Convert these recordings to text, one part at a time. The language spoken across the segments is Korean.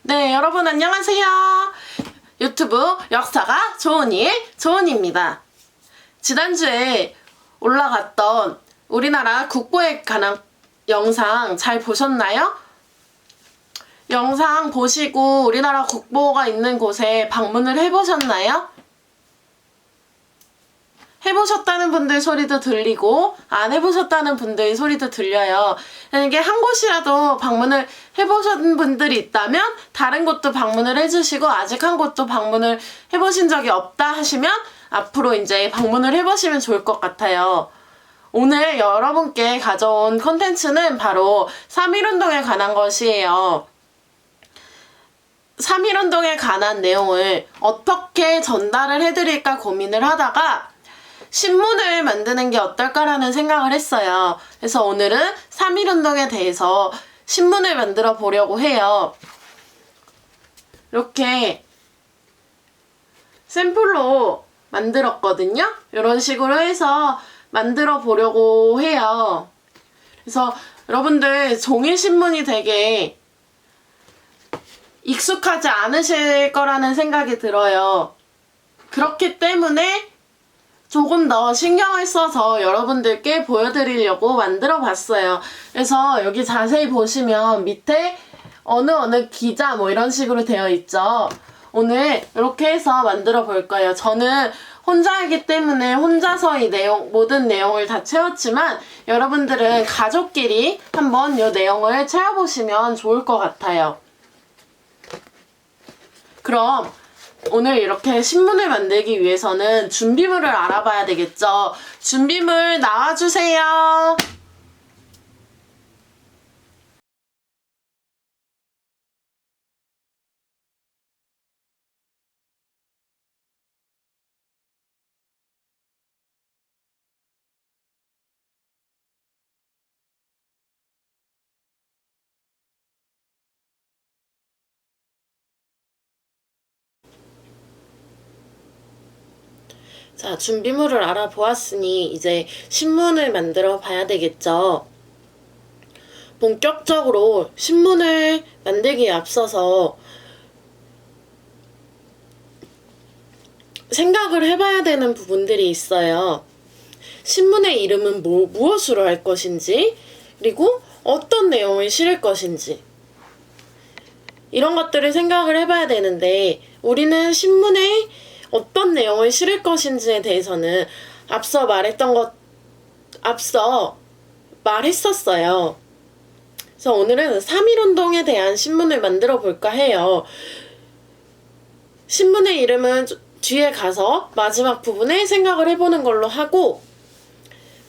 네, 여러분 안녕하세요. 유튜브 역사가 좋은 일, 좋은입니다. 지난주에 올라갔던 우리나라 국보에 관한 영상 잘 보셨나요? 영상 보시고 우리나라 국보가 있는 곳에 방문을 해보셨나요? 해보셨다는 분들 소리도 들리고 안 해보셨다는 분들 소리도 들려요. 이게 한 곳이라도 방문을 해보신 분들이 있다면 다른 곳도 방문을 해주시고 아직 한 곳도 방문을 해보신 적이 없다 하시면 앞으로 이제 방문을 해보시면 좋을 것 같아요. 오늘 여러분께 가져온 컨텐츠는 바로 3.1운동에 관한 것이에요. 3.1운동에 관한 내용을 어떻게 전달을 해드릴까 고민을 하다가 신문을 만드는 게 어떨까라는 생각을 했어요. 그래서 오늘은 3.1운동에 대해서 신문을 만들어 보려고 해요. 이렇게 샘플로 만들었거든요. 이런 식으로 해서 만들어 보려고 해요. 그래서 여러분들 종이신문이 되게 익숙하지 않으실 거라는 생각이 들어요. 그렇기 때문에 조금 더 신경을 써서 여러분들께 보여드리려고 만들어 봤어요. 그래서 여기 자세히 보시면 밑에 어느 기자 뭐 이런 식으로 되어 있죠. 오늘 이렇게 해서 만들어 볼 거예요. 저는 혼자이기 때문에 혼자서 이 모든 내용을 다 채웠지만 여러분들은 가족끼리 한번 이 내용을 채워보시면 좋을 것 같아요. 그럼 오늘 이렇게 신문을 만들기 위해서는 준비물을 알아봐야 되겠죠. 준비물 나와주세요. 자, 준비물을 알아보았으니 이제 신문을 만들어 봐야 되겠죠. 본격적으로 신문을 만들기에 앞서서 생각을 해봐야 되는 부분들이 있어요. 신문의 이름은 무엇으로 할 것인지, 그리고 어떤 내용을 실을 것인지, 이런 것들을 생각을 해봐야 되는데, 우리는 신문에 어떤 내용을 실을 것인지에 대해서는 앞서 말했었어요. 그래서 오늘은 3.1운동에 대한 신문을 만들어 볼까 해요. 신문의 이름은 뒤에 가서 마지막 부분에 생각을 해보는 걸로 하고,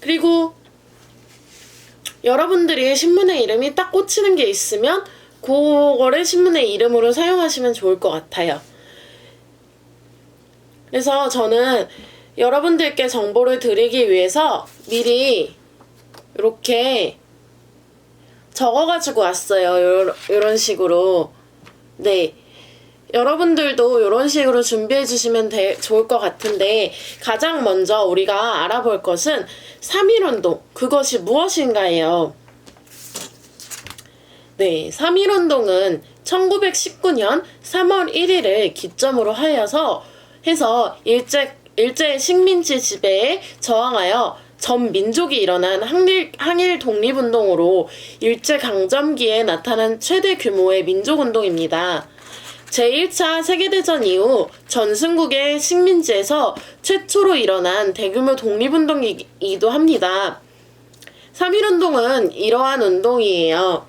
그리고 여러분들이 신문의 이름이 딱 꽂히는 게 있으면 그거를 신문의 이름으로 사용하시면 좋을 것 같아요. 그래서 저는 여러분들께 정보를 드리기 위해서 미리 이렇게 적어가지고 왔어요. 이런 식으로. 네. 여러분들도 이런 식으로 준비해 주시면 좋을 것 같은데, 가장 먼저 우리가 알아볼 것은 3.1운동, 그것이 무엇인가예요. 네, 3.1운동은 1919년 3월 1일을 기점으로 해서 일제 식민지 지배에 저항하여 전 민족이 일어난 항일 독립운동으로 일제강점기에 나타난 최대 규모의 민족운동입니다. 제1차 세계대전 이후 전승국의 식민지에서 최초로 일어난 대규모 독립운동이기도 합니다. 3.1운동은 이러한 운동이에요.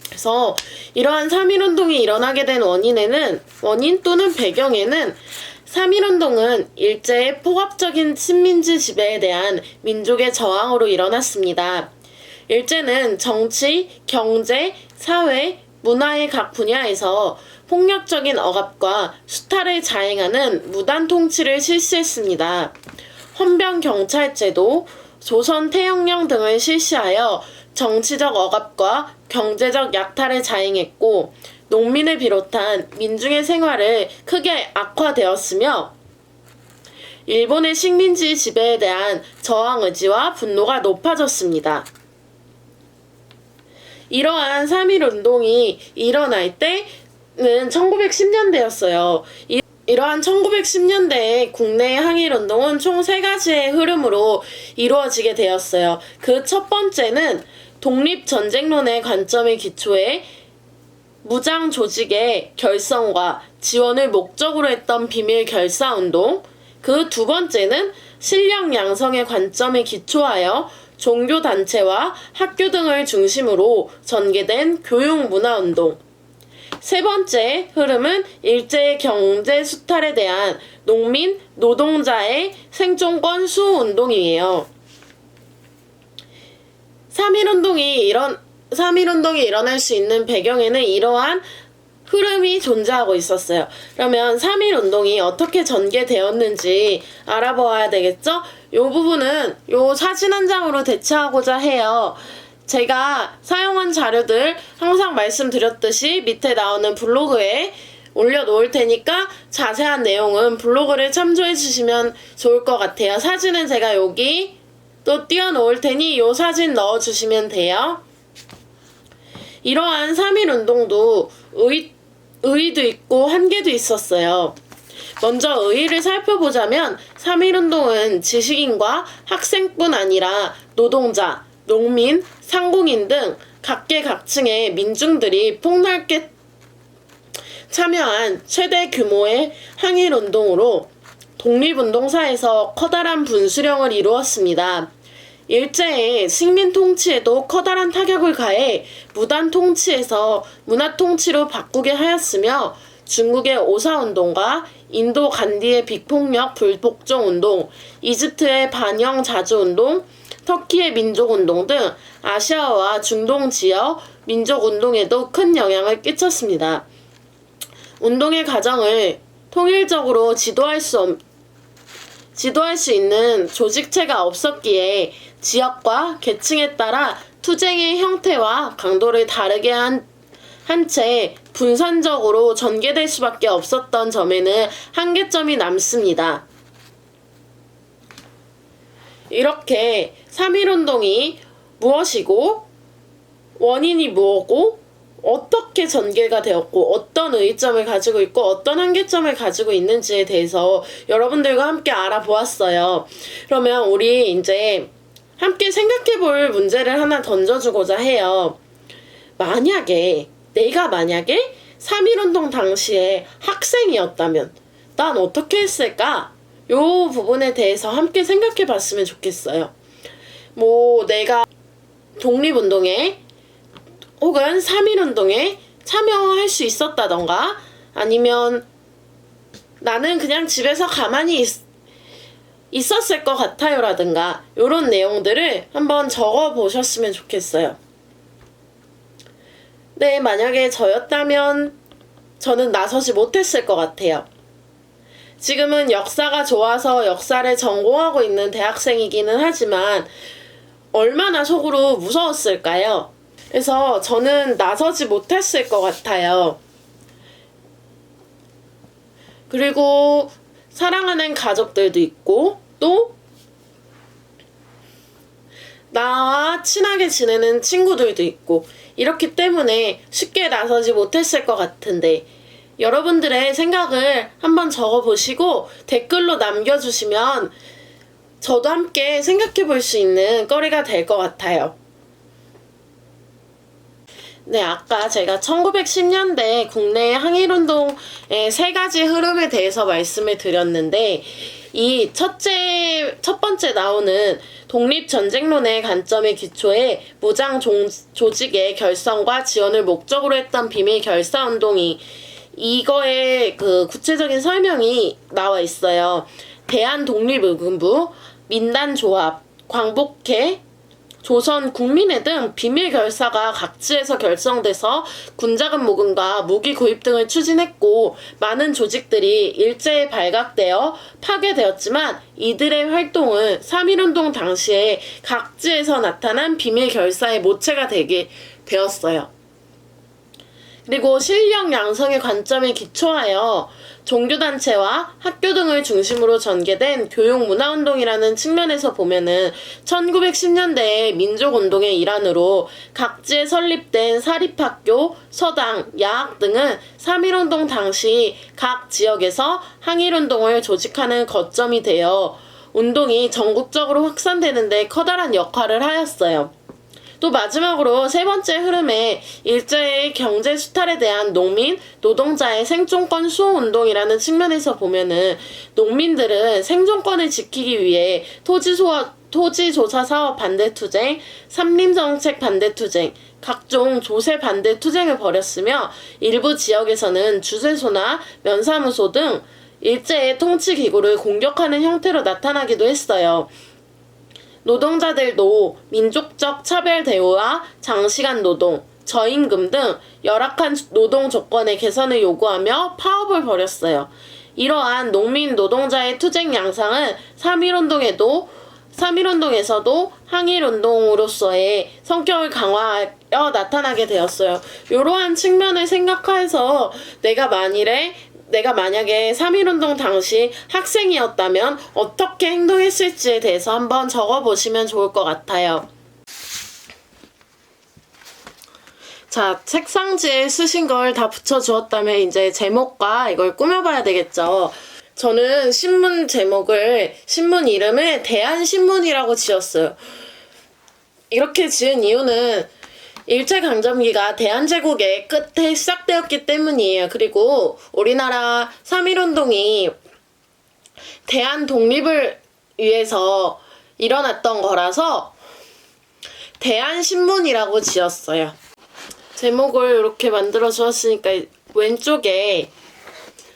그래서 이러한 3.1운동이 일어나게 된 원인 또는 배경에는 3.1운동은 일제의 폭압적인 식민지 지배에 대한 민족의 저항으로 일어났습니다. 일제는 정치, 경제, 사회, 문화의 각 분야에서 폭력적인 억압과 수탈을 자행하는 무단 통치를 실시했습니다. 헌병경찰제도, 조선 태영령 등을 실시하여 정치적 억압과 경제적 약탈을 자행했고, 농민을 비롯한 민중의 생활을 크게 악화되었으며, 일본의 식민지 지배에 대한 저항 의지와 분노가 높아졌습니다. 이러한 3.1운동이 일어날 때 1910년대였어요. 이러한 1910년대의 국내 항일운동은 총 3가지의 흐름으로 이루어지게 되었어요. 그 첫 번째는 독립전쟁론의 관점에 기초해 무장 조직의 결성과 지원을 목적으로 했던 비밀 결사운동. 그 두 번째는 실력 양성의 관점에 기초하여 종교단체와 학교 등을 중심으로 전개된 교육문화운동. 세 번째 흐름은 일제의 경제 수탈에 대한 농민, 노동자의 생존권 수호 운동이에요. 3.1운동이 일어날 수 있는 배경에는 이러한 흐름이 존재하고 있었어요. 그러면 3.1운동이 어떻게 전개되었는지 알아보아야 되겠죠? 이 부분은 이 사진 한 장으로 대체하고자 해요. 제가 사용한 자료들 항상 말씀드렸듯이 밑에 나오는 블로그에 올려놓을 테니까 자세한 내용은 블로그를 참조해 주시면 좋을 것 같아요. 사진은 제가 여기 또 띄워놓을 테니 이 사진 넣어주시면 돼요. 이러한 3.1운동도 의의도 있고 한계도 있었어요. 먼저 의의를 살펴보자면 3.1운동은 지식인과 학생뿐 아니라 노동자, 농민, 상공인 등 각계각층의 민중들이 폭넓게 참여한 최대 규모의 항일운동으로 독립운동사에서 커다란 분수령을 이루었습니다. 일제의 식민 통치에도 커다란 타격을 가해 무단 통치에서 문화 통치로 바꾸게 하였으며 중국의 오사운동과 인도 간디의 비폭력 불복종운동, 이집트의 반영 자주운동, 터키의 민족운동 등 아시아와 중동 지역 민족운동에도 큰 영향을 끼쳤습니다. 운동의 과정을 통일적으로 지도할 수 있는 조직체가 없었기에 지역과 계층에 따라 투쟁의 형태와 강도를 다르게 한 채 분산적으로 전개될 수밖에 없었던 점에는 한계점이 남습니다. 이렇게 3.1운동이 무엇이고 원인이 뭐고 어떻게 전개가 되었고 어떤 의의점을 가지고 있고 어떤 한계점을 가지고 있는지에 대해서 여러분들과 함께 알아보았어요. 그러면 우리 이제 함께 생각해 볼 문제를 하나 던져주고자 해요. 내가 만약에 3.1운동 당시에 학생이었다면 난 어떻게 했을까? 요 부분에 대해서 함께 생각해 봤으면 좋겠어요. 내가 독립운동에 혹은 3.1운동에 참여할 수 있었다던가 아니면 나는 그냥 집에서 가만히 있었을 것 같아요 라든가 요런 내용들을 한번 적어 보셨으면 좋겠어요. 네, 만약에 저였다면 저는 나서지 못했을 것 같아요. 지금은 역사가 좋아서 역사를 전공하고 있는 대학생이기는 하지만 얼마나 속으로 무서웠을까요? 그래서 저는 나서지 못했을 것 같아요. 그리고 사랑하는 가족들도 있고 또 나와 친하게 지내는 친구들도 있고 이렇기 때문에 쉽게 나서지 못했을 것 같은데 여러분들의 생각을 한번 적어보시고 댓글로 남겨주시면 저도 함께 생각해 볼 수 있는 거리가 될 것 같아요. 네, 아까 제가 1910년대 국내 항일운동의 3가지 흐름에 대해서 말씀을 드렸는데 이 첫 번째 나오는 독립전쟁론의 관점에 기초해 무장 조직의 결성과 지원을 목적으로 했던 비밀 결사운동이 이거의 그 구체적인 설명이 나와 있어요. 대한독립의금부, 민단조합, 광복회, 조선국민회 등 비밀 결사가 각지에서 결성돼서 군자금 모금과 무기 구입 등을 추진했고 많은 조직들이 일제에 발각되어 파괴되었지만 이들의 활동은 3.1운동 당시에 각지에서 나타난 비밀 결사의 모체가 되게 되었어요. 그리고 실력 양성의 관점에 기초하여 종교단체와 학교 등을 중심으로 전개된 교육문화운동이라는 측면에서 보면은 1910년대의 민족운동의 일환으로 각지에 설립된 사립학교, 서당, 야학 등은 3.1운동 당시 각 지역에서 항일운동을 조직하는 거점이 되어 운동이 전국적으로 확산되는 데 커다란 역할을 하였어요. 또 마지막으로 세 번째 흐름에 일제의 경제 수탈에 대한 농민, 노동자의 생존권 수호 운동이라는 측면에서 보면은 농민들은 생존권을 지키기 위해 토지조사 사업 반대 투쟁, 삼림정책 반대 투쟁, 각종 조세 반대 투쟁을 벌였으며 일부 지역에서는 주세소나 면사무소 등 일제의 통치 기구를 공격하는 형태로 나타나기도 했어요. 노동자들도 민족적 차별 대우와 장시간 노동, 저임금 등 열악한 노동 조건의 개선을 요구하며 파업을 벌였어요. 이러한 농민 노동자의 투쟁 양상은 3.1운동에서도 항일운동으로서의 성격을 강화하여 나타나게 되었어요. 이러한 측면을 생각해서 내가 만약에 3.1운동 당시 학생이었다면 어떻게 행동했을지에 대해서 한번 적어보시면 좋을 것 같아요. 자, 책상지에 쓰신 걸 다 붙여주었다면 이제 제목과 이걸 꾸며봐야 되겠죠. 저는 신문 이름을 대한신문이라고 지었어요. 이렇게 지은 이유는 일제강점기가 대한제국의 끝에 시작되었기 때문이에요. 그리고 우리나라 3.1운동이 대한 독립을 위해서 일어났던 거라서 대한신문이라고 지었어요. 제목을 이렇게 만들어 주었으니까 왼쪽에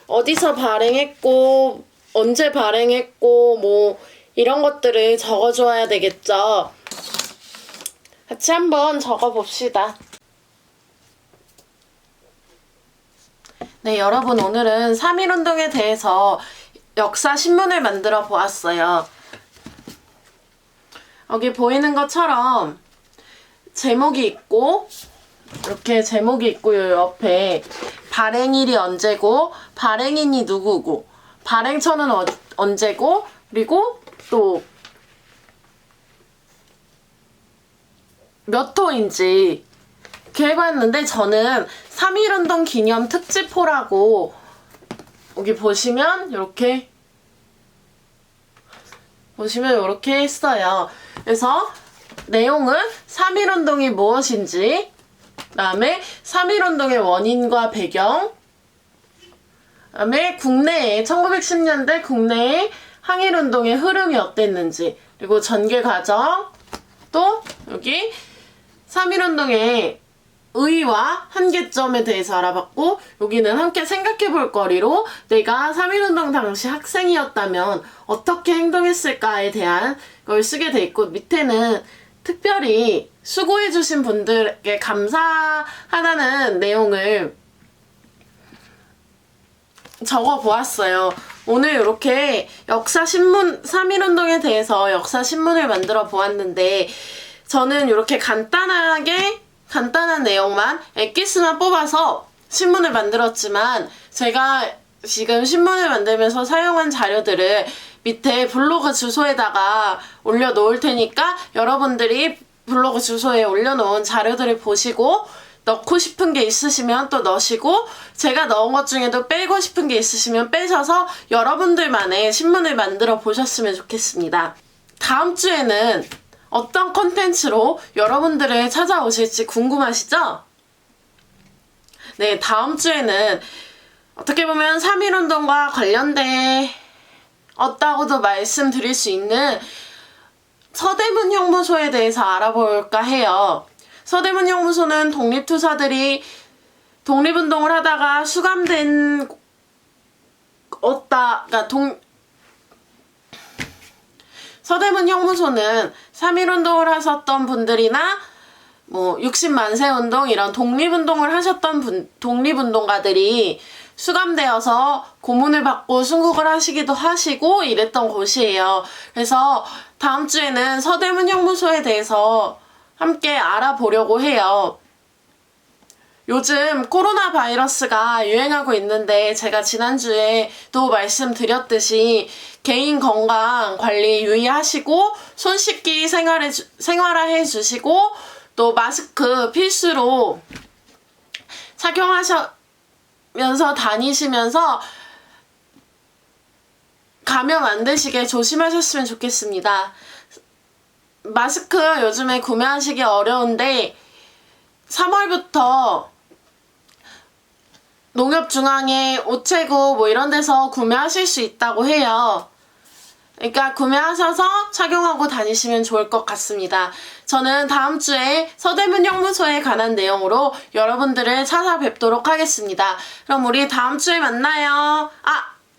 어디서 발행했고 언제 발행했고 뭐 이런 것들을 적어줘야 되겠죠. 같이 한번 적어봅시다. 네, 여러분 오늘은 3.1운동에 대해서 역사 신문을 만들어 보았어요. 여기 보이는 것처럼 제목이 있고 이렇게 제목이 있고 요 옆에 발행일이 언제고 발행인이 누구고 발행처는 언제고 그리고 또 몇 호인지 이렇게 해봤는데 저는 3.1운동 기념 특집호라고 여기 보시면 이렇게 했어요. 그래서 내용은 3.1운동이 무엇인지, 그 다음에 3.1운동의 원인과 배경, 그 다음에 1910년대 국내의 항일운동의 흐름이 어땠는지, 그리고 전개 과정, 또 여기 3.1운동의 의의와 한계점에 대해서 알아봤고, 여기는 함께 생각해볼 거리로 내가 3.1운동 당시 학생이었다면 어떻게 행동했을까에 대한 걸 쓰게 돼 있고, 밑에는 특별히 수고해주신 분들께 감사하다는 내용을 적어보았어요. 오늘 이렇게 역사신문, 3.1운동에 대해서 역사신문을 만들어 보았는데, 저는 이렇게 간단한 내용만, 엑기스만 뽑아서 신문을 만들었지만, 제가 지금 신문을 만들면서 사용한 자료들을 밑에 블로그 주소에다가 올려놓을 테니까 여러분들이 블로그 주소에 올려놓은 자료들을 보시고 넣고 싶은 게 있으시면 또 넣으시고, 제가 넣은 것 중에도 빼고 싶은 게 있으시면 빼셔서 여러분들만의 신문을 만들어 보셨으면 좋겠습니다. 다음 주에는 어떤 콘텐츠로 여러분들을 찾아오실지 궁금하시죠? 네, 다음 주에는 어떻게 보면 3.1운동과 관련되었다고도 말씀드릴 수 있는 서대문 형무소에 대해서 알아볼까 해요. 서대문 형무소는 독립투사들이 독립운동을 하다가 서대문 형무소는 3.1운동을 하셨던 분들이나 뭐 60만세 운동 이런 독립운동을 하셨던 독립운동가들이 수감되어서 고문을 받고 순국을 하시기도 하시고 이랬던 곳이에요. 그래서 다음 주에는 서대문 형무소에 대해서 함께 알아보려고 해요. 요즘 코로나 바이러스가 유행하고 있는데 제가 지난주에도 말씀드렸듯이 개인 건강 관리 유의하시고 손 씻기 생활해 주시고 또 마스크 필수로 착용하면서 다니시면서 감염 안 되시게 조심하셨으면 좋겠습니다. 마스크 요즘에 구매하시기 어려운데 3월부터 농협중앙회, 우체국 뭐 이런 데서 구매하실 수 있다고 해요. 그러니까 구매하셔서 착용하고 다니시면 좋을 것 같습니다. 저는 다음 주에 서대문 형무소에 관한 내용으로 여러분들을 찾아뵙도록 하겠습니다. 그럼 우리 다음 주에 만나요.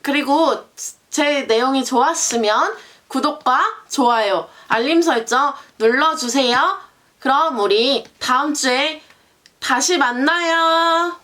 그리고 제 내용이 좋았으면 구독과 좋아요, 알림 설정 눌러주세요. 그럼 우리 다음 주에 다시 만나요.